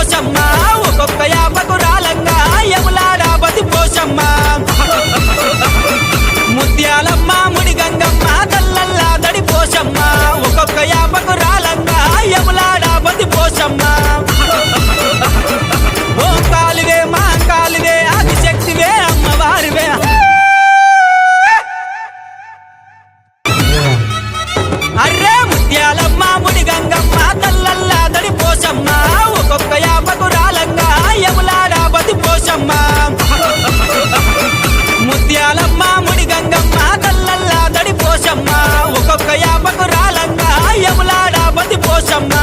పోషమ్మ ఒక్కొక్క యాపకు రాలంగా యములాడాపతి పోషమ్మ ముత్యాలమ్మ ముడి గంగమ్మ తల్లల్లా దడి పోషమ్మ ఒక్కొక్క యాపకు రాలంగా యములాడాపతి పోషమ్మ ఓ కాలివే మా కాలివే ఆదిశక్తివే అమ్మవారివే అర్రే ముత్యాలమ్మ ముడి గంగమ్మ తల్లల్లా దడి పోషమ్మ ఒక్కొక్క యాపకు రాలంగా యములాడాపతి పోషమ్మ ముత్యాలమ్మ ముడి గంగమ్మ తల్లల్లా దడి పోషమ్మ ఒక్కొక్క యాపకు రాలంగా యములాడాపతి పోషమ్మ